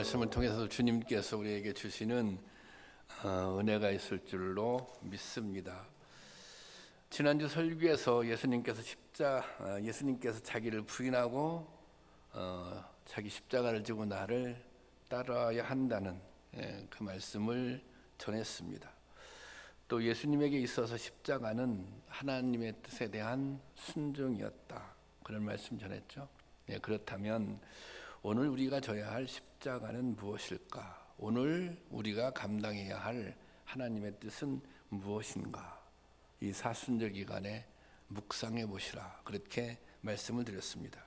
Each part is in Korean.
말씀을 통해서 주님께서 우리에게 주시는 은혜가 있을 줄로 믿습니다. 지난주 설교에서 예수님께서 자기를 부인하고 자기 십자가를 지고 나를 따라야 한다는 그 말씀을 전했습니다. 또 예수님에게 있어서 십자가는 하나님의 뜻에 대한 순종이었다, 그런 말씀 전했죠. 그렇다면 오늘 우리가 져야 할 십자가는 무엇일까? 오늘 우리가 감당해야 할 하나님의 뜻은 무엇인가? 이 사순절 기간에 묵상해 보시라, 그렇게 말씀을 드렸습니다.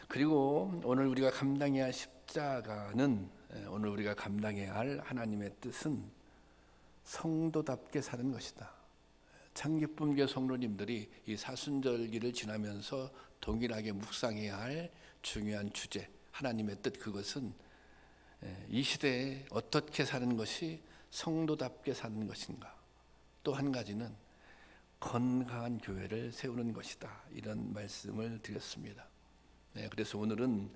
그리고 오늘 우리가 감당해야 할 십자가는, 오늘 우리가 감당해야 할 하나님의 뜻은 성도답게 사는 것이다. 창기쁨교 성도님들이 이 사순절기를 지나면서 동일하게 묵상해야 할 중요한 주제, 하나님의 뜻, 그것은 이 시대에 어떻게 사는 것이 성도답게 사는 것인가, 또 한 가지는 건강한 교회를 세우는 것이다, 이런 말씀을 드렸습니다. 그래서 오늘은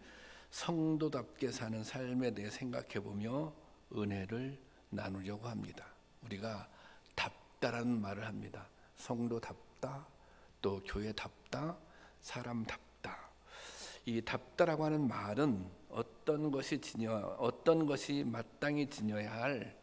성도답게 사는 삶에 대해 생각해 보며 은혜를 나누려고 합니다. 우리가 답다라는 말을 합니다. 성도답다, 또 교회답다, 사람답다. 이 답다라고 하는 말은 어떤 것이 마땅히 지녀야 할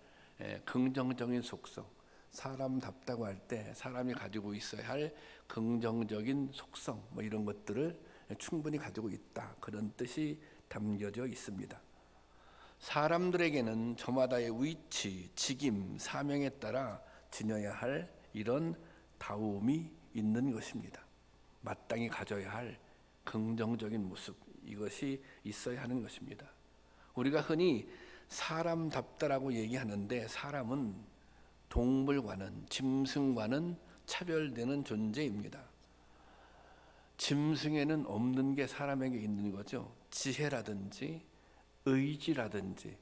긍정적인 속성, 사람답다고 할 때 사람이 가지고 있어야 할 긍정적인 속성, 이런 것들을 충분히 가지고 있다, 그런 뜻이 담겨져 있습니다. 사람들에게는 저마다의 위치, 직임, 사명에 따라 지녀야 할 이런 다움이 있는 것입니다. 마땅히 가져야 할 긍정적인 모습, 이것이 있어야 하는 것입니다. 우리가 흔히 사람답다라고 얘기하는데, 사람은 동물과는, 짐승과는 차별되는 존재입니다. 짐승에는 없는 게 사람에게 있는 거죠. 지혜라든지 의지라든지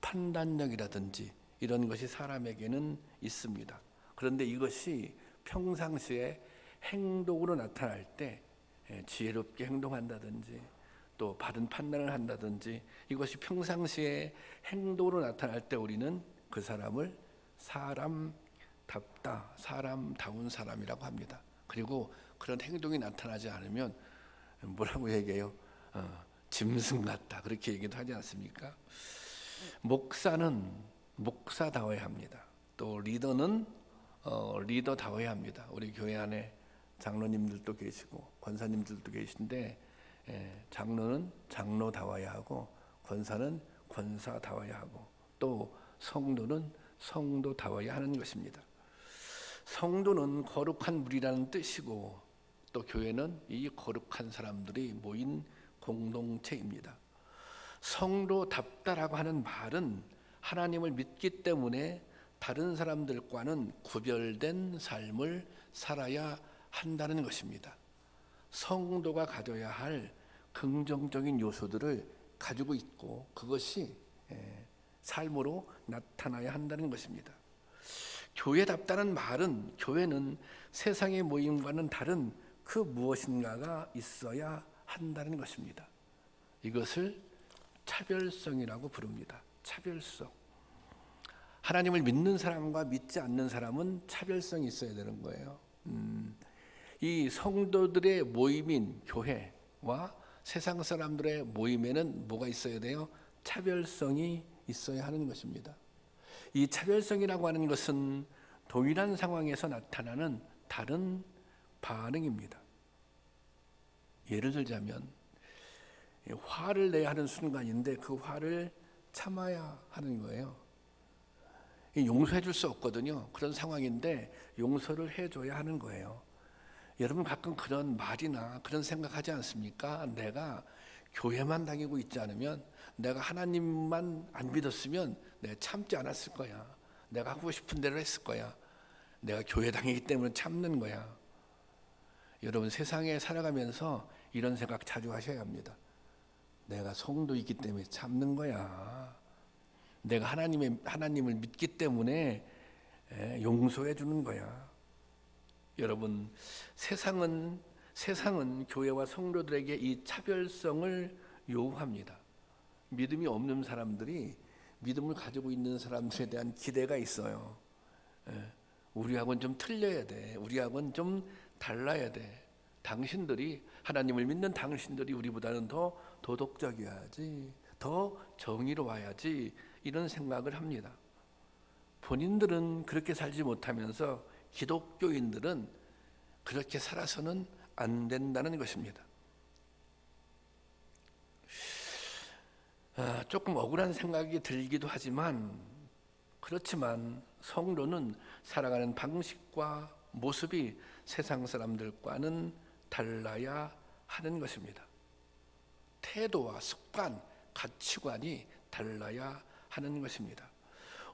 판단력이라든지 이런 것이 사람에게는 있습니다. 그런데 이것이 평상시에 행동으로 나타날 때 지혜롭게 행동한다든지 또 바른 판단을 한다든지, 이것이 평상시에 행동으로 나타날 때 우리는 그 사람을 사람답다, 사람다운 사람이라고 합니다. 그리고 그런 행동이 나타나지 않으면 뭐라고 얘기해요? 짐승 같다, 그렇게 얘기도 하지 않습니까? 목사는 목사다워야 합니다. 또 리더는 리더다워야 합니다. 우리 교회 안에 장로님들도 계시고 권사님들도 계신데, 장로는 장로다워야 하고 권사는 권사다워야 하고 또 성도는 성도다워야 하는 것입니다. 성도는 거룩한 무리라는 뜻이고, 또 교회는 이 거룩한 사람들이 모인 공동체입니다. 성도답다라고 하는 말은 하나님을 믿기 때문에 다른 사람들과는 구별된 삶을 살아야 한다는 것입니다. 성도가 가져야 할 긍정적인 요소들을 가지고 있고, 그것이 삶으로 나타나야 한다는 것입니다. 교회답다는 말은, 교회는 세상의 모임과는 다른 그 무엇인가가 있어야 한다는 것입니다. 이것을 차별성이라고 부릅니다. 차별성. 하나님을 믿는 사람과 믿지 않는 사람은 차별성이 있어야 되는 거예요. 이 성도들의 모임인 교회와 세상 사람들의 모임에는 뭐가 있어야 돼요? 차별성이 있어야 하는 것입니다. 이 차별성이라고 하는 것은 동일한 상황에서 나타나는 다른 반응입니다. 예를 들자면 화를 내야 하는 순간인데 그 화를 참아야 하는 거예요. 용서해 줄 수 없거든요. 그런 상황인데 용서를 해줘야 하는 거예요. 여러분 가끔 그런 말이나 그런 생각하지 않습니까? 내가 교회만 다니고 있지 않으면, 내가 하나님만 안 믿었으면 내가 참지 않았을 거야. 내가 하고 싶은 대로 했을 거야. 내가 교회 다니기 때문에 참는 거야. 여러분 세상에 살아가면서 이런 생각 자주 하셔야 합니다. 내가 성도이기 때문에 참는 거야. 내가 하나님을 믿기 때문에 용서해 주는 거야. 여러분 세상은 교회와 성도들에게 이 차별성을 요구합니다. 믿음이 없는 사람들이 믿음을 가지고 있는 사람들에 대한 기대가 있어요. 우리하고는 좀 틀려야 돼. 우리하고는 좀 달라야 돼. 당신들이, 하나님을 믿는 당신들이 우리보다는 더 도덕적이어야지, 더 정의로워야지, 이런 생각을 합니다. 본인들은 그렇게 살지 못하면서 기독교인들은 그렇게 살아서는 안 된다는 것입니다. 조금 억울한 생각이 들기도 하지만, 그렇지만 성도는 살아가는 방식과 모습이 세상 사람들과는 달라야 하는 것입니다. 태도와 습관, 가치관이 달라야 하는 것입니다.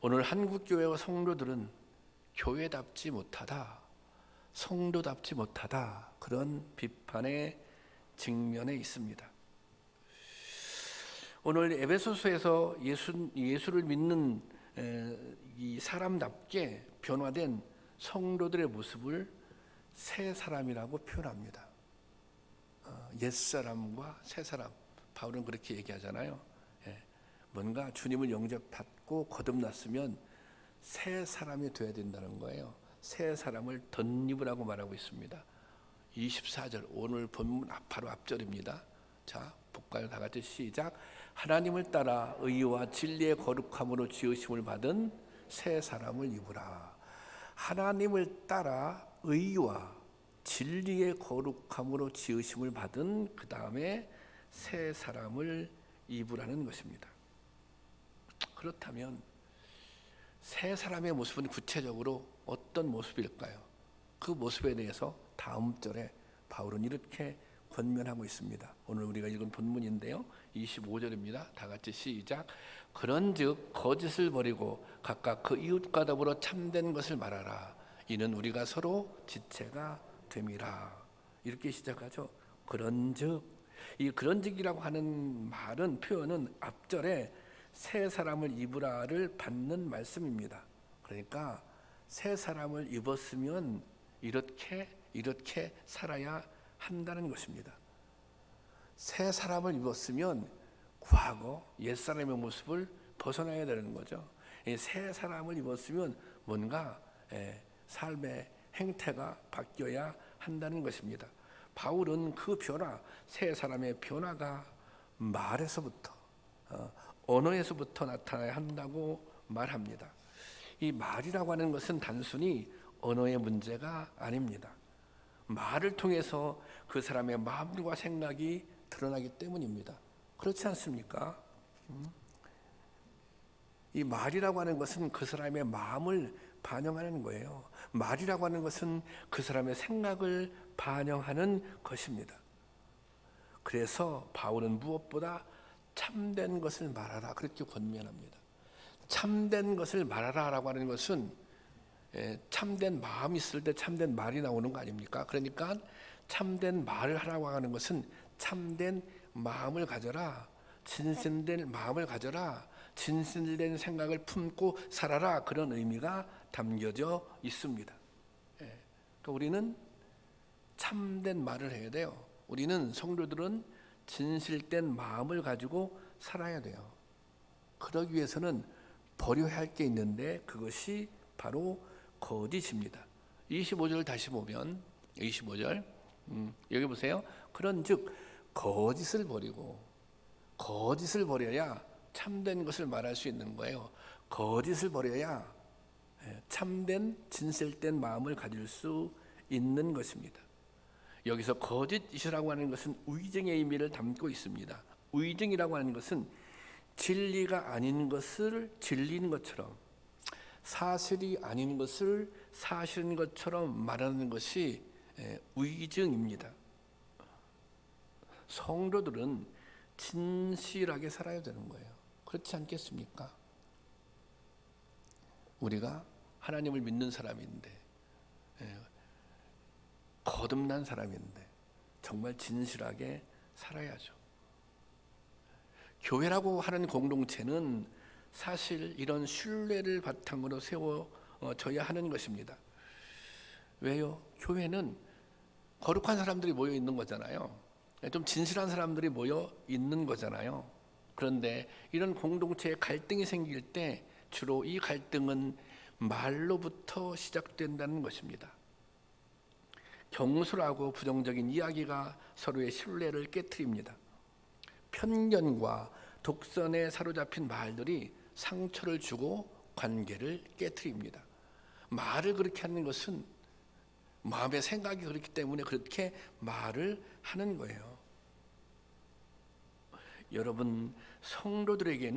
오늘 한국교회와 성도들은 교회답지 못하다, 성도답지 못하다, 그런 비판의 직면에 있습니다. 오늘 에베소서에서 예수를 믿는 이 사람답게 변화된 성도들의 모습을 새 사람이라고 표현합니다. 옛사람과 새사람, 바울은 그렇게 얘기하잖아요. 뭔가 주님을 영접받고 거듭났으면 새 사람이 되어야 된다는 거예요. 새 사람을 덧입으라고 말하고 있습니다. 24절, 오늘 본문 바로 앞절입니다. 자, 복가요, 다 같이 시작. 하나님을 따라 의와 진리의 거룩함으로 지으심을 받은 새 사람을 입으라. 하나님을 따라 의와 진리의 거룩함으로 지으심을 받은 그 다음에 새 사람을 입으라는 것입니다. 그렇다면 새 사람의 모습은 구체적으로 어떤 모습일까요? 그 모습에 대해서 다음 절에 바울은 이렇게 권면하고 있습니다. 오늘 우리가 읽은 본문인데요, 25절입니다. 다 같이 시작. 그런즉 거짓을 버리고 각각 그 이웃과 더불어 참된 것을 말하라. 이는 우리가 서로 지체가 됨이라. 이렇게 시작하죠. 그런즉, 이 그런즉이라고 하는 말은, 표현은 앞절에 새 사람을 입으라를 받는 말씀입니다. 그러니까 새 사람을 입었으면 이렇게 살아야 한다는 것입니다. 새 사람을 입었으면 과거 옛사람의 모습을 벗어나야 되는 거죠. 새 사람을 입었으면 뭔가 삶의 행태가 바뀌어야 한다는 것입니다. 바울은 그 변화, 새 사람의 변화가 말에서부터, 언어에서부터 나타나야 한다고 말합니다. 이 말이라고 하는 것은 단순히 언어의 문제가 아닙니다. 말을 통해서 그 사람의 마음과 생각이 드러나기 때문입니다. 그렇지 않습니까? 이 말이라고 하는 것은 그 사람의 마음을 반영하는 거예요. 말이라고 하는 것은 그 사람의 생각을 반영하는 것입니다. 그래서 바울은 무엇보다 참된 것을 말하라, 그렇게 권면합니다. 참된 것을 말하라라고 하는 것은 참된 마음이 있을 때 참된 말이 나오는 거 아닙니까? 그러니까 참된 말을 하라고 하는 것은 참된 마음을 가져라, 진실된 마음을 가져라, 진실된 생각을 품고 살아라, 그런 의미가 담겨져 있습니다. 그러니까 우리는 참된 말을 해야 돼요. 우리는 성도들은 진실된 마음을 가지고 살아야 돼요. 그러기 위해서는 버려야 할 게 있는데 그것이 바로 거짓입니다. 25절 다시 보면 25절 여기 보세요. 그런즉 거짓을 버리고, 거짓을 버려야 참된 것을 말할 수 있는 거예요. 거짓을 버려야 참된 진실된 마음을 가질 수 있는 것입니다. 여기서 거짓이라고 하는 것은 위증의 의미를 담고 있습니다. 위증이라고 하는 것은 진리가 아닌 것을 진리인 것처럼, 사실이 아닌 것을 사실인 것처럼 말하는 것이 위증입니다. 성도들은 진실하게 살아야 되는 거예요. 그렇지 않겠습니까? 우리가 하나님을 믿는 사람인데, 거듭난 사람인데 정말 진실하게 살아야죠. 교회라고 하는 공동체는 사실 이런 신뢰를 바탕으로 세워져야 하는 것입니다. 왜요? 교회는 거룩한 사람들이 모여 있는 거잖아요. 좀 진실한 사람들이 모여 있는 거잖아요. 그런데 이런 공동체에 갈등이 생길 때 주로 이 갈등은 말로부터 시작된다는 것입니다. 경솔하고 부정적인 이야기가 서로의 신뢰를 깨트립니다. 편견과 독선에 사로잡힌 말들이 상처를 주고 관계를 깨트립니다. 말을 그렇게 하는 것은 마음의 생각이 그렇기 때문에 그렇게 말을 하는 거예요. 여러분, 성도들이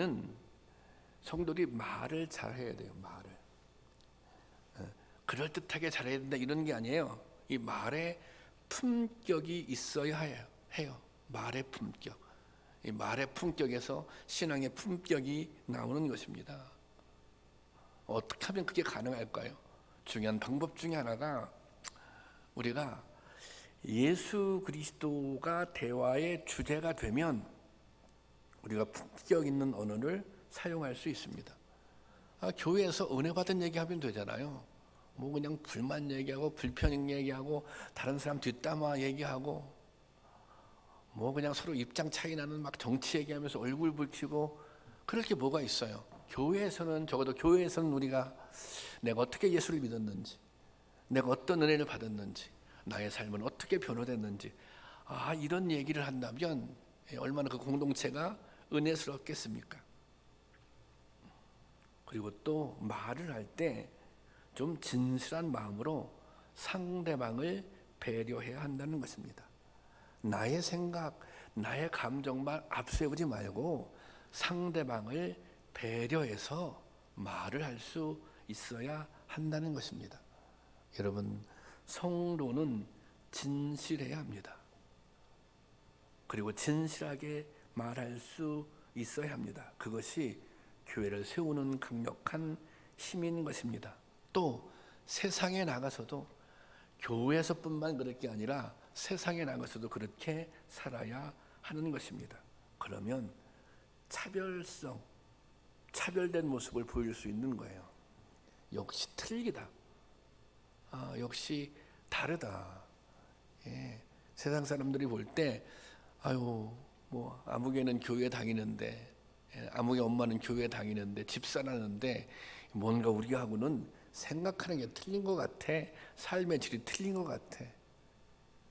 말을 잘해야 돼요. 말을 그럴듯하게 잘해야 된다 이런 게 아니에요. 이 말에 품격이 있어야 해요. 말의 품격. 이 말의 품격에서 신앙의 품격이 나오는 것입니다. 어떻게 하면 그게 가능할까요? 중요한 방법 중에 하나가 우리가 예수 그리스도가 대화의 주제가 되면 우리가 품격 있는 언어를 사용할 수 있습니다. 교회에서 은혜 받은 얘기하면 되잖아요. 뭐 그냥 불만 얘기하고 불편 얘기하고 다른 사람 뒷담화 얘기하고 뭐 그냥 서로 입장 차이 나는 막 정치 얘기하면서 얼굴 붉히고 그럴 게 뭐가 있어요. 교회에서는 적어도 교회에서는 우리가 내가 어떻게 예수를 믿었는지, 내가 어떤 은혜를 받았는지, 나의 삶은 어떻게 변화됐는지 이런 얘기를 한다면 얼마나 그 공동체가 은혜스럽겠습니까? 그리고 또 말을 할 때 좀 진실한 마음으로 상대방을 배려해야 한다는 것입니다. 나의 생각, 나의 감정만 앞세우지 말고 상대방을 배려해서 말을 할 수 있어야 한다는 것입니다. 여러분, 성도는 진실해야 합니다. 그리고 진실하게 말할 수 있어야 합니다. 그것이 교회를 세우는 강력한 힘인 것입니다. 또 세상에 나가서도 교회에서뿐만 그럴 게 아니라 세상에 나가서도 그렇게 살아야 하는 것입니다. 그러면 차별된 모습을 보일 수 있는 거예요. 역시 틀리다. 역시 다르다. 세상 사람들이 볼 때 뭐 아무개는 교회 다니는데 아무개 엄마는 교회 다니는데 집사라는데 뭔가 우리하고는 생각하는 게 틀린 것 같아. 삶의 질이 틀린 것 같아.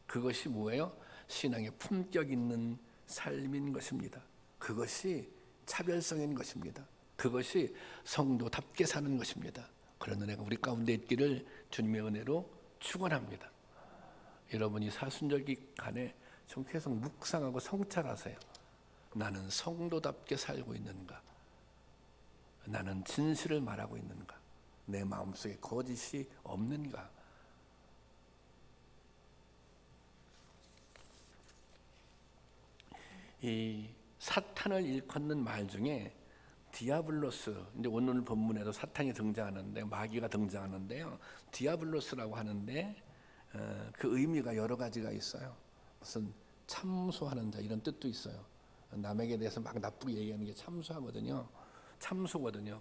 그것이 뭐예요? 신앙의 품격 있는 삶인 것입니다. 그것이 차별성인 것입니다. 그것이 성도답게 사는 것입니다. 그런 은혜가 우리 가운데 있기를 주님의 은혜로 축원합니다. 여러분이 사순절기 간에 좀 계속 묵상하고 성찰하세요. 나는 성도답게 살고 있는가? 나는 진실을 말하고 있는가? 내 마음속에 거짓이 없는가? 이 사탄을 일컫는 말 중에 디아블로스, 이제 오늘 본문에도 사탄이 등장하는데 마귀가 등장하는데요. 디아블로스라고 하는데 그 의미가 여러 가지가 있어요. 무슨 참소하는 자 이런 뜻도 있어요. 남에게 대해서 막 나쁘게 얘기하는 게 참소거든요.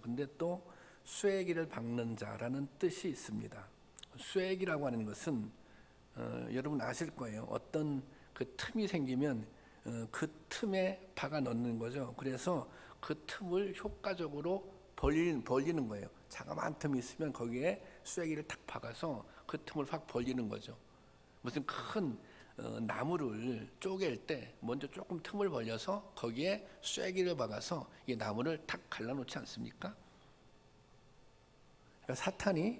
근데 또 쇠기를 박는 자라는 뜻이 있습니다. 쇠기라고 하는 것은 여러분 아실 거예요. 어떤 그 틈이 생기면 그 틈에 박아 넣는 거죠. 그래서 그 틈을 효과적으로 벌리는 거예요. 자그마한 틈이 있으면 거기에 쇠기를 탁 박아서 그 틈을 확 벌리는 거죠. 무슨 큰 나무를 쪼갤 때 먼저 조금 틈을 벌려서 거기에 쇠기를 박아서 이 나무를 탁 갈라놓지 않습니까? 그러니까 사탄이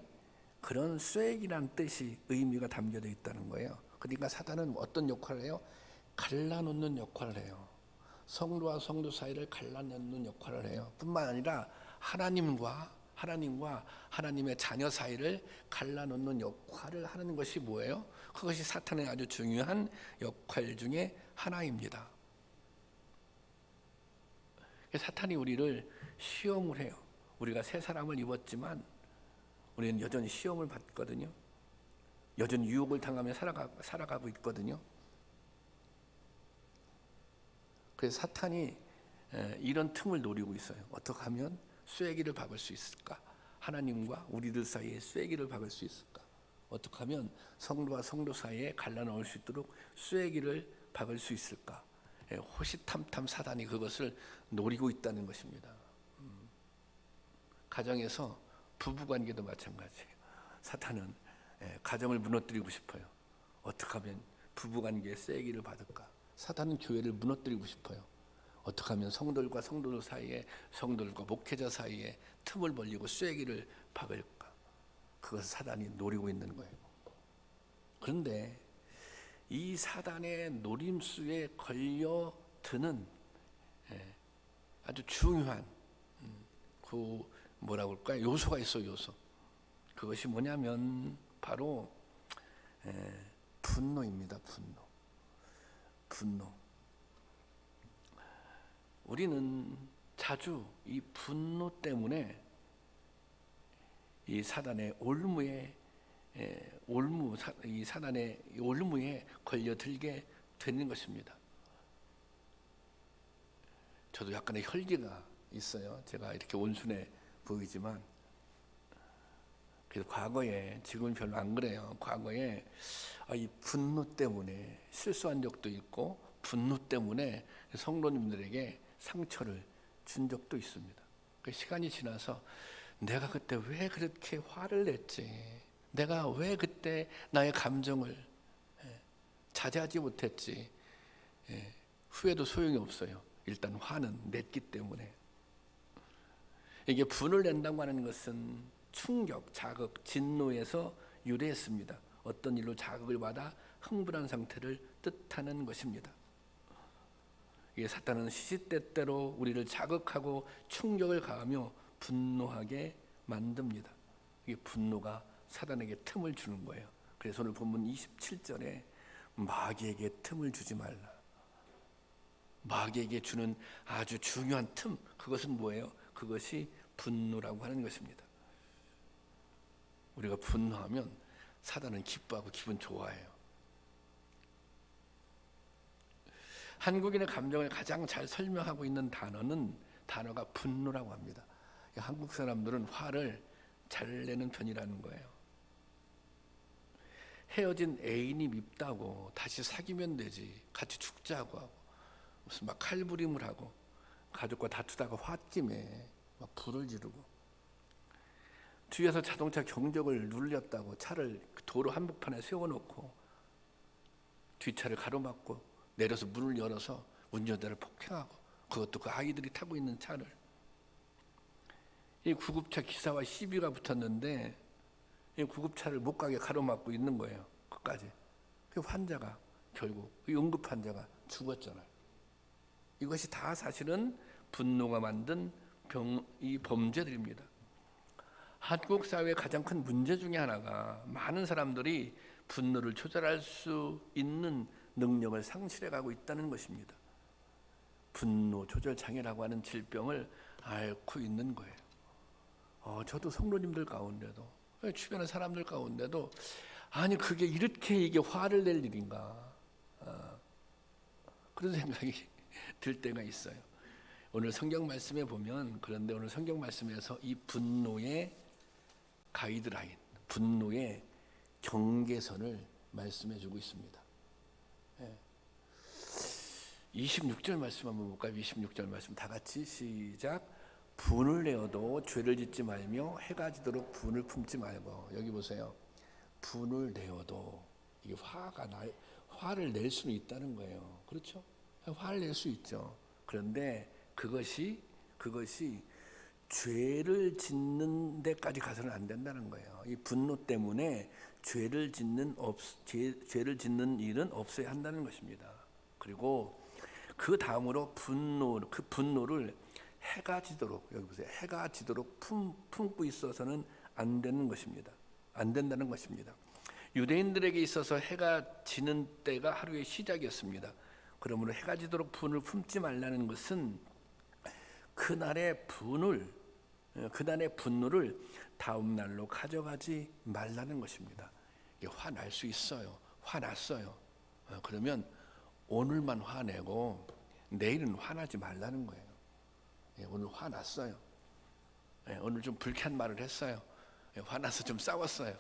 그런 쇠기란 뜻이 의미가 담겨져 있다는 거예요. 그러니까 사탄은 어떤 역할을 해요? 갈라놓는 역할을 해요. 성도와 성도 사이를 갈라놓는 역할을 해요. 뿐만 아니라 하나님과 하나님의 자녀 사이를 갈라놓는 역할을 하는 것이 뭐예요? 그것이 사탄의 아주 중요한 역할 중에 하나입니다. 사탄이 우리를 시험을 해요. 우리가 새 사람을 입었지만 우리는 여전히 시험을 받거든요. 여전히 유혹을 당하며 살아가고 있거든요. 그래서 사탄이 이런 틈을 노리고 있어요. 어떻게 하면 쇠기를 박을 수 있을까? 하나님과 우리들 사이에 쇠기를 박을 수 있을까? 어떻게 하면 성도와 성도 사이에 갈라놓을 수 있도록 쇠기를 박을 수 있을까? 호시탐탐 사단이 그것을 노리고 있다는 것입니다. 가정에서 부부관계도 마찬가지예요. 사탄은 가정을 무너뜨리고 싶어요. 어떻게 하면 부부관계에 쐐기를 받을까? 사탄은 교회를 무너뜨리고 싶어요. 어떻게 하면 성도들과 성도들 사이에, 성도들과 목회자 사이에 틈을 벌리고 쐐기를 박을까? 그것을 사단이 노리고 있는 거예요. 그런데 이 사단의 노림수에 걸려드는 아주 중요한 그 뭐라고 할까요? 요소가 있어요. 요소. 그것이 뭐냐면 바로 분노입니다. 분노. 우리는 자주 이 분노 때문에 이 사단의 이 사단의 올무에 걸려들게 되는 것입니다. 저도 약간의 혈기가 있어요. 제가 이렇게 온순해 보이지만, 그래서 과거에, 지금은 별로 안 그래요. 과거에 이 분노 때문에 실수한 적도 있고, 분노 때문에 성도님들에게 상처를 준 적도 있습니다. 시간이 지나서 내가 그때 왜 그렇게 화를 냈지? 내가 왜 그때 나의 감정을 자제하지 못했지? 후회도 소용이 없어요. 일단 화는 냈기 때문에. 이게 분을 낸다고 하는 것은 충격, 자극, 진노에서 유래했습니다. 어떤 일로 자극을 받아 흥분한 상태를 뜻하는 것입니다. 이게 사탄은 시시때때로 우리를 자극하고 충격을 가하며 분노하게 만듭니다. 이게 분노가 사단에게 틈을 주는 거예요. 그래서 오늘 본문 27절에 마귀에게 틈을 주지 말라. 마귀에게 주는 아주 중요한 틈, 그것은 뭐예요? 그것이 분노라고 하는 것입니다. 우리가 분노하면 사단은 기뻐하고 기분 좋아해요. 한국인의 감정을 가장 잘 설명하고 있는 단어가 분노라고 합니다. 한국 사람들은 화를 잘 내는 편이라는 거예요. 헤어진 애인이 밉다고 다시 사귀면 되지, 같이 죽자고 하고, 무슨 막 칼부림을 하고, 가족과 다투다가 홧김에 막 불을 지르고, 뒤에서 자동차 경적을 눌렸다고 차를 도로 한복판에 세워놓고 뒷차를 가로막고 내려서 문을 열어서 운전자를 폭행하고, 그것도 그 아이들이 타고 있는 차를. 이 구급차 기사와 시비가 붙었는데 이 구급차를 못 가게 가로막고 있는 거예요. 끝까지. 그 환자가 결국 이 응급 환자가 죽었잖아요. 이것이 다 사실은 분노가 만든 이 범죄들입니다. 한국 사회의 가장 큰 문제 중에 하나가 많은 사람들이 분노를 조절할 수 있는 능력을 상실해가고 있다는 것입니다. 분노 조절 장애라고 하는 질병을 앓고 있는 거예요. 저도 성도님들 가운데도, 주변의 사람들 가운데도, 아니 그게 이렇게 화를 낼 일인가, 그런 생각이 들 때가 있어요. 오늘 성경 말씀에 보면, 그런데 오늘 성경 말씀에서 이 분노의 가이드라인, 분노의 경계선을 말씀해 주고 있습니다. 26절 말씀 한번 볼까요? 26절 말씀 다 같이 시작. 분을 내어도 죄를 짓지 말며 해가 지도록 분을 품지 말고. 여기 보세요. 분을 내어도, 이게 화를 낼 수는 있다는 거예요. 그렇죠? 화를 낼 수 있죠. 그런데 그것이 죄를 짓는 데까지 가서는 안 된다는 거예요. 이 분노 때문에 죄를 짓는 일은 없어야 한다는 것입니다. 그리고 그 다음으로 그 분노를 해가 지도록, 여기 보세요. 해가 지도록 품고 있어서는 안 되는 것입니다. 안 된다는 것입니다. 유대인들에게 있어서 해가 지는 때가 하루의 시작이었습니다. 그러므로 해가 지도록 분을 품지 말라는 것은 그날의 분노를 다음 날로 가져가지 말라는 것입니다. 화날 수 있어요. 화났어요. 그러면 오늘만 화내고 내일은 화나지 말라는 거예요. 오늘 화났어요. 오늘 좀 불쾌한 말을 했어요. 화나서 좀 싸웠어요.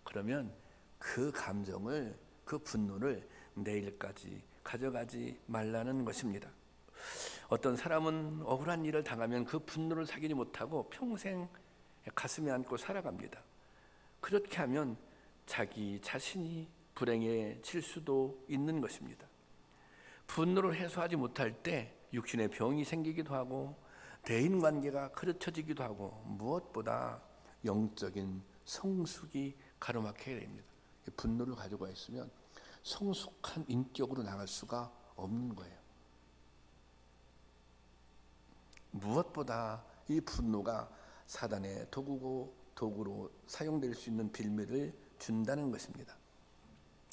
그러면 그 감정을, 그 분노를 내일까지 가져가지 말라는 것입니다. 어떤 사람은 억울한 일을 당하면 그 분노를 사귀지 못하고 평생 가슴에 안고 살아갑니다. 그렇게 하면 자기 자신이 불행에 질 수도 있는 것입니다. 분노를 해소하지 못할 때 육신의 병이 생기기도 하고 대인관계가 그르쳐지기도 하고 무엇보다 영적인 성숙이 가로막혀야 됩니다. 분노를 가지고 있으면 성숙한 인격으로 나갈 수가 없는 거예요. 무엇보다 이 분노가 사단의 도구로 사용될 수 있는 빌미를 준다는 것입니다.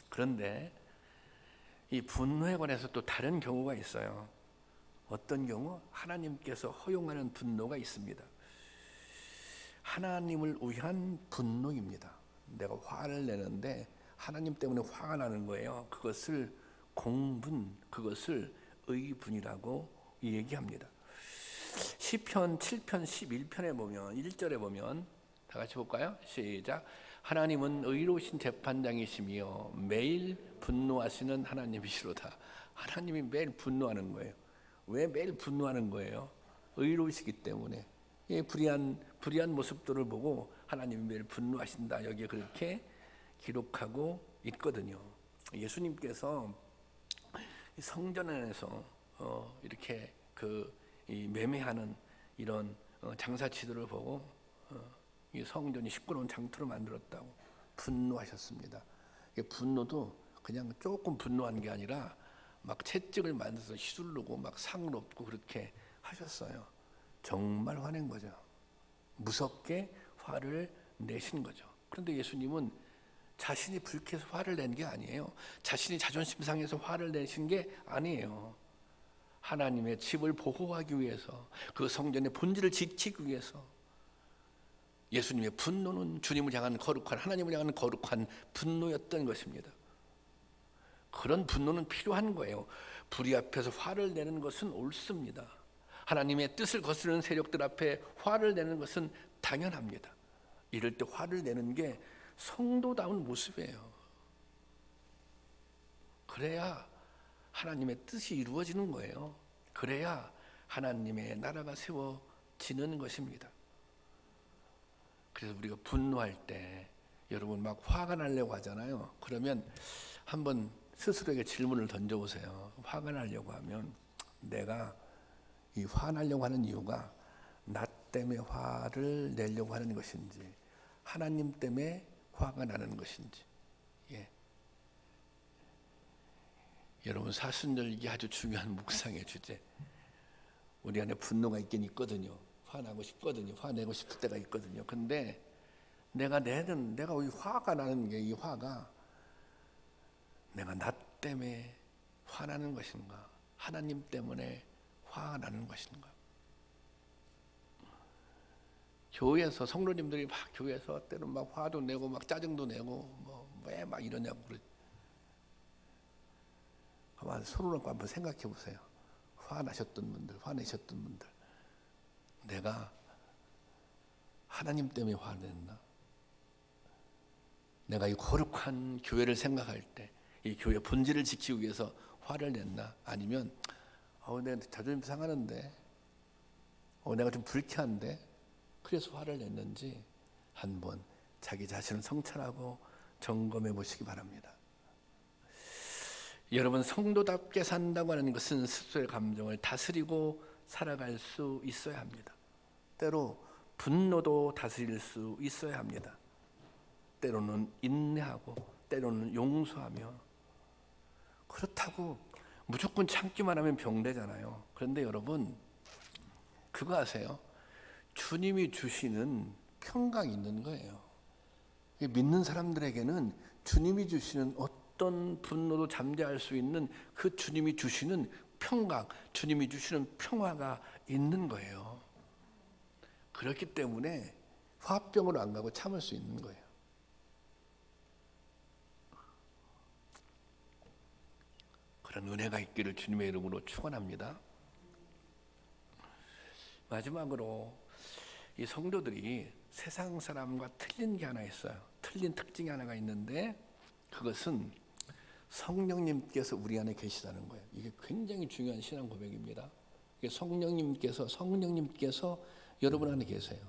그런데 이 분노에 관해서 또 다른 경우가 있어요. 어떤 경우? 하나님께서 허용하는 분노가 있습니다. 하나님을 위한 분노입니다. 내가 화를 내는데 하나님 때문에 화가 나는 거예요. 그것을 공분, 그것을 의분이라고 얘기합니다. 시편 7편 11편에 보면 1절에 보면 다 같이 볼까요? 시작. 하나님은 의로우신 재판장이시며 매일 분노하시는 하나님이시로다. 하나님이 매일 분노하는 거예요. 왜 매일 분노하는 거예요? 의로우시기 때문에. 불의한 모습들을 보고 하나님이 매일 분노하신다. 여기에 그렇게 기록하고 있거든요. 예수님께서 성전 안에서 이렇게 이 매매하는 이런 장사치들을 보고 이 성전이 시끄러운 장터로 만들었다고 분노하셨습니다. 분노도 그냥 조금 분노한 게 아니라 막 채찍을 만들어서 휘두르고 막 상을 엎고 그렇게 하셨어요. 정말 화낸 거죠. 무섭게 화를 내신 거죠. 그런데 예수님은 자신이 불쾌해서 화를 낸 게 아니에요. 자신이 자존심 상해서 화를 내신 게 아니에요. 하나님의 집을 보호하기 위해서, 그 성전의 본질을 지키기 위해서 예수님의 분노는 주님을 향한 거룩한, 하나님을 향한 거룩한 분노였던 것입니다. 그런 분노는 필요한 거예요. 불의 앞에서 화를 내는 것은 옳습니다. 하나님의 뜻을 거스르는 세력들 앞에 화를 내는 것은 당연합니다. 이럴 때 화를 내는 게 성도다운 모습이에요. 그래야 하나님의 뜻이 이루어지는 거예요. 그래야 하나님의 나라가 세워지는 것입니다. 그래서 우리가 분노할 때 여러분 막 화가 나려고 하잖아요. 그러면 한번 스스로에게 질문을 던져보세요. 화가 나려고 하면 내가 이 화나려고 하는 이유가 나 때문에 화를 내려고 하는 것인지 하나님 때문에 화가 나는 것인지. 예. 여러분 사순절기 아주 중요한 묵상의 주제. 우리 안에 분노가 있긴 있거든요. 화나고 싶거든요. 화내고 싶을 때가 있거든요. 근데 내가 이 화가 나는 게, 이 화가 내가 나 때문에 화나는 것인가, 하나님 때문에 화가 나는 것인가. 교회에서 성도님들이 막 교회에서 때로 막 화도 내고 막 짜증도 내고 왜 막 이러냐고 그러지. 가만 손을 놓고 한번 생각해 보세요. 화나셨던 분들, 화내셨던 분들, 내가 하나님 때문에 화냈나? 내가 이 거룩한 교회를 생각할 때 이 교회 본질을 지키기 위해서 화를 냈나? 아니면 내 자존심 상하는데, 내가 좀 불쾌한데 그래서 화를 냈는지 한번 자기 자신을 성찰하고 점검해 보시기 바랍니다. 여러분, 성도답게 산다고 하는 것은 스스로의 감정을 다스리고 살아갈 수 있어야 합니다. 때로 분노도 다스릴 수 있어야 합니다. 때로는 인내하고 때로는 용서하며. 그렇다고 무조건 참기만 하면 병되잖아요. 그런데 여러분 그거 아세요? 주님이 주시는 평강이 있는 거예요. 믿는 사람들에게는 주님이 주시는 어떤 분노도 잠재할 수 있는 그 주님이 주시는 평강, 주님이 주시는 평화가 있는 거예요. 그렇기 때문에 화병으로 안 가고 참을 수 있는 거예요. 그런 은혜가 있기를 주님의 이름으로 축원합니다. 마지막으로 이 성도들이 세상 사람과 틀린 게 하나 있어요. 틀린 특징이 하나가 있는데 그것은 성령님께서 우리 안에 계시다는 거예요. 이게 굉장히 중요한 신앙 고백입니다. 이게 성령님께서 여러분 안에 계세요.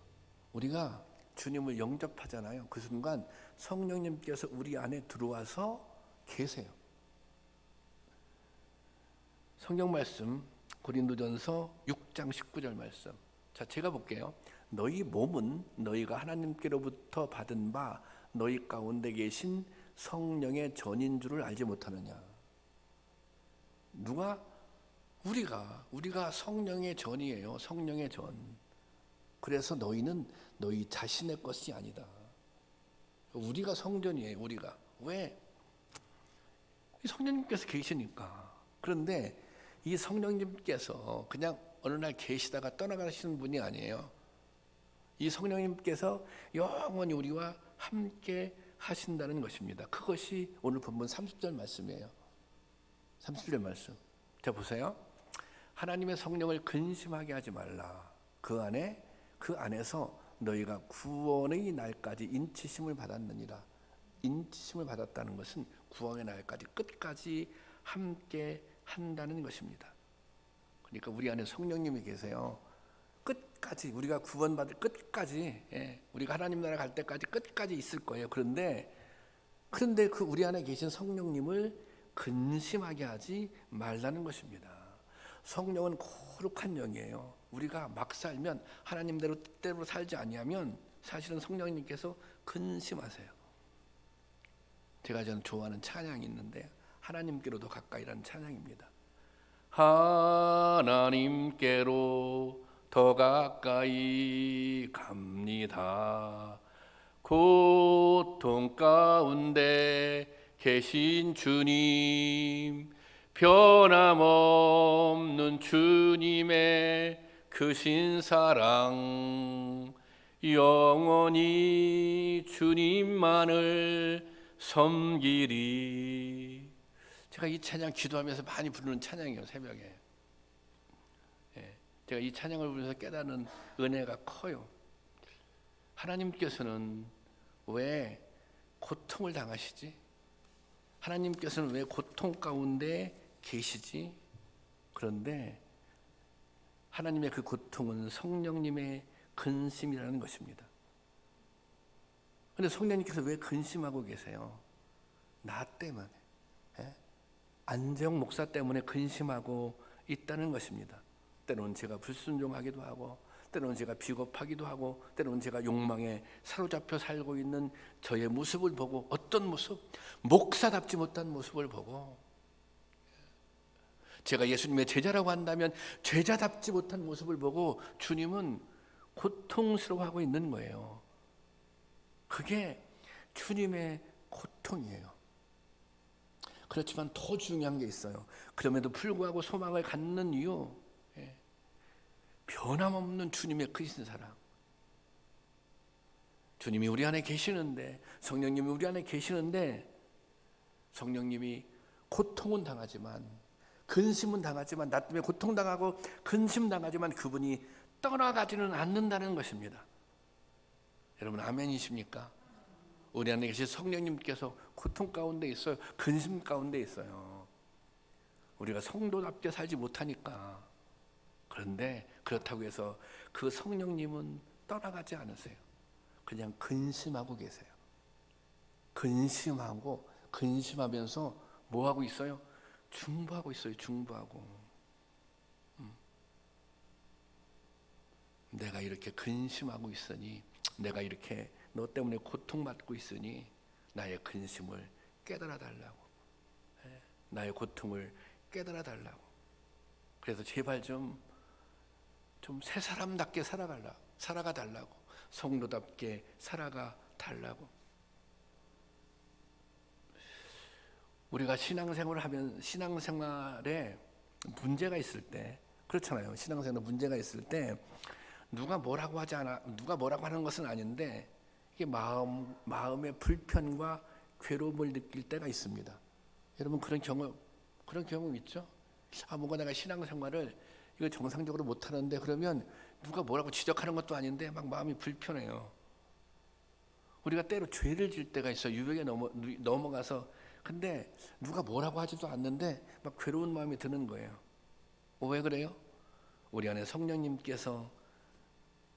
우리가 주님을 영접하잖아요. 그 순간 성령님께서 우리 안에 들어와서 계세요. 성경 말씀 고린도전서 6장 19절 말씀. 자, 제가 볼게요. 너희 몸은 너희가 하나님께로부터 받은 바 너희 가운데 계신 성령의 전인 줄을 알지 못하느냐. 우리가 성령의 전이에요. 성령의 전. 그래서 너희는 너희 자신의 것이 아니다. 우리가 성전이에요. 우리가. 왜? 성령님께서 계시니까. 그런데 이 성령님께서 그냥 어느 날 계시다가 떠나가시는 분이 아니에요. 이 성령님께서 영원히 우리와 함께 하신다는 것입니다. 그것이 오늘 본문 30절 말씀이에요. 30절 말씀. 자, 보세요. 하나님의 성령을 근심하게 하지 말라. 그 안에서 너희가 구원의 날까지 인치심을 받았느니라. 인치심을 받았다는 것은 구원의 날까지 끝까지 함께 한다는 것입니다. 그러니까 우리 안에 성령님이 계세요. 끝까지, 우리가 구원받을 끝까지, 우리가 하나님 나라 갈 때까지 끝까지 있을 거예요. 그런데 그 우리 안에 계신 성령님을 근심하게 하지 말라는 것입니다. 성령은 거룩한 영이에요. 우리가 막 살면 하나님대로 뜻대로 살지 아니하면 사실은 성령님께서 근심하세요. 제가 저는 좋아하는 찬양이 있는데 하나님께로도 가까이라는 찬양입니다. 하나님께로 더 가까이 갑니다. 고통 가운데 계신 주님, 변함없는 주님의 크신 사랑, 영원히 주님만을 섬기리. 제가 이 찬양 기도하면서 많이 부르는 찬양이에요. 새벽에. 제가 이 찬양을 부르면서 깨닫는 은혜가 커요. 하나님께서는 왜 고통을 당하시지? 하나님께서는 왜 고통 가운데 계시지? 그런데 하나님의 그 고통은 성령님의 근심이라는 것입니다. 그런데 성령님께서 왜 근심하고 계세요? 나 때문에, 안재홍 목사 때문에 근심하고 있다는 것입니다. 때로는 제가 불순종하기도 하고, 때로는 제가 비겁하기도 하고, 때로는 제가 욕망에 사로잡혀 살고 있는 저의 모습을 보고, 어떤 모습? 목사답지 못한 모습을 보고, 제가 예수님의 제자라고 한다면 제자답지 못한 모습을 보고 주님은 고통스러워하고 있는 거예요. 그게 주님의 고통이에요. 그렇지만 더 중요한 게 있어요. 그럼에도 불구하고 소망을 갖는 이유, 변함없는 주님의 크신 사랑. 주님이 우리 안에 계시는데, 성령님이 우리 안에 계시는데, 성령님이 고통은 당하지만, 근심은 당하지만, 나 때문에 고통당하고 근심당하지만 그분이 떠나가지는 않는다는 것입니다. 여러분 아멘이십니까? 우리 안에 계신 성령님께서 고통 가운데 있어요. 근심 가운데 있어요. 우리가 성도답게 살지 못하니까. 그런데 그렇다고 해서 그 성령님은 떠나가지 않으세요. 그냥 근심하고 계세요. 근심하면서 뭐 하고 있어요? 중보하고 있어요. 중보하고. 내가 이렇게 근심하고 있으니, 내가 이렇게 너 때문에 고통받고 있으니 나의 근심을 깨달아 달라고, 나의 고통을 깨달아 달라고. 그래서 제발 좀 새 사람답게 살아가 달라고, 성도답게 살아가 달라고. 우리가 신앙생활에 문제가 있을 때, 그렇잖아요. 신앙생활에 문제가 있을 때 누가 뭐라고 하는 것은 아닌데 이게 마음의 불편과 괴로움을 느낄 때가 있습니다. 여러분 그런 경험 있죠? 뭔가 내가 신앙생활을 이거 정상적으로 못 하는데, 그러면 누가 뭐라고 지적하는 것도 아닌데 막 마음이 불편해요. 우리가 때로 죄를 질 때가 있어요. 유혹에 넘어가서 근데 누가 뭐라고 하지도 않는데 막 괴로운 마음이 드는 거예요. 왜 그래요? 우리 안에 성령님께서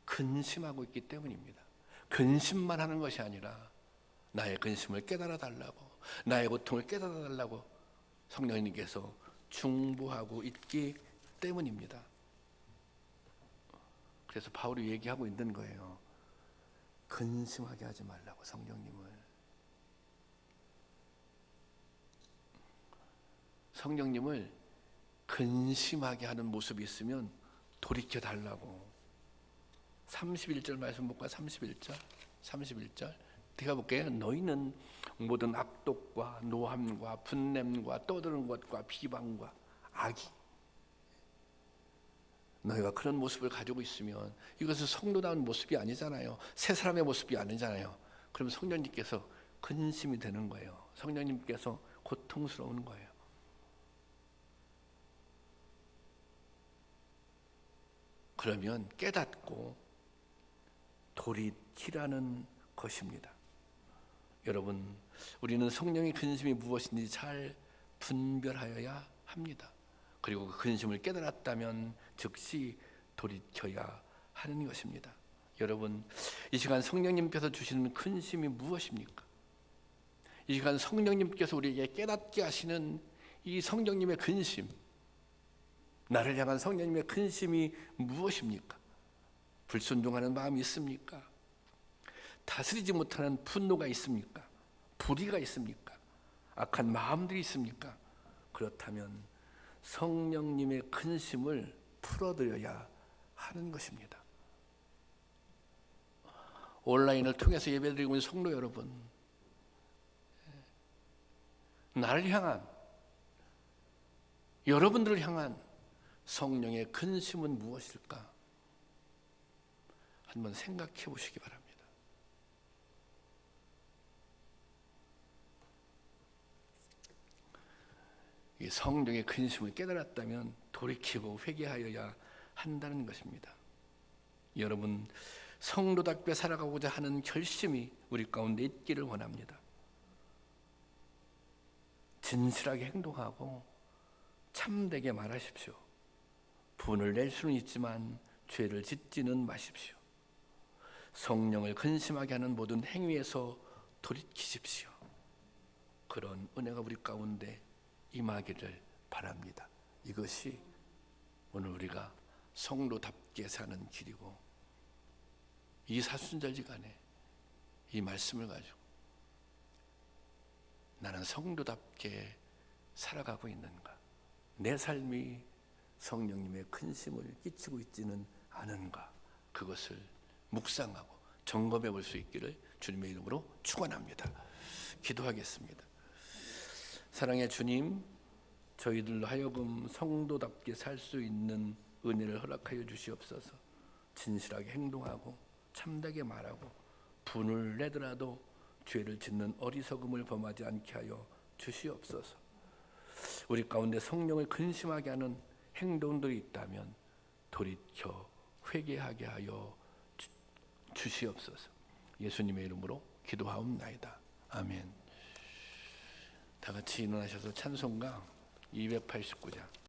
근심하고 있기 때문입니다. 근심만 하는 것이 아니라 나의 근심을 깨달아 달라고, 나의 고통을 깨달아 달라고 성령님께서 중보하고 있기 때문입니다. 그래서 바울이 얘기하고 있는 거예요. 근심하게 하지 말라고, 성령님을 근심하게 하는 모습이 있으면 돌이켜 달라고. 31절 말씀 볼까? 31절 제가 볼게요. 너희는 모든 악독과 노함과 분냄과 떠드는 것과 비방과 악이, 너희가 그런 모습을 가지고 있으면 이것은 성도다운 모습이 아니잖아요. 새 사람의 모습이 아니잖아요. 그럼 성령님께서 근심이 되는 거예요. 성령님께서 고통스러운 거예요. 그러면 깨닫고 돌이키라는 것입니다. 여러분, 우리는 성령의 근심이 무엇인지 잘 분별하여야 합니다. 그리고 그 근심을 깨달았다면 즉시 돌이켜야 하는 것입니다. 여러분, 이 시간 성령님께서 주시는 근심이 무엇입니까? 이 시간 성령님께서 우리에게 깨닫게 하시는 이 성령님의 근심, 나를 향한 성령님의 근심이 무엇입니까? 불순종하는 마음이 있습니까? 다스리지 못하는 분노가 있습니까? 불의가 있습니까? 악한 마음들이 있습니까? 그렇다면 성령님의 근심을 풀어드려야 하는 것입니다. 온라인을 통해서 예배드리고 있는 성도 여러분, 나를 향한, 여러분들을 향한 성령의 근심은 무엇일까? 한번 생각해 보시기 바랍니다. 이 성령의 근심을 깨달았다면 돌이키고 회개하여야 한다는 것입니다. 여러분, 성도답게 살아가고자 하는 결심이 우리 가운데 있기를 원합니다. 진실하게 행동하고 참되게 말하십시오. 분을 낼 수는 있지만 죄를 짓지는 마십시오. 성령을 근심하게 하는 모든 행위에서 돌이키십시오. 그런 은혜가 우리 가운데 임하기를 바랍니다. 이것이 오늘 우리가 성도답게 사는 길이고, 이 사순절기간에 이 말씀을 가지고 나는 성도답게 살아가고 있는가? 내 삶이 성령님의 근심을 끼치고 있지는 않은가? 그것을 묵상하고 점검해 볼 수 있기를 주님의 이름으로 축원합니다. 기도하겠습니다. 사랑의 주님, 저희들로 하여금 성도답게 살 수 있는 은혜를 허락하여 주시옵소서. 진실하게 행동하고 참되게 말하고 분을 내더라도 죄를 짓는 어리석음을 범하지 않게 하여 주시옵소서. 우리 가운데 성령을 근심하게 하는 행동들이 있다면 돌이켜 회개하게 하여 주시옵소서. 예수님의 이름으로 기도하옵나이다. 아멘. 다 같이 일어나셔서 찬송가 289장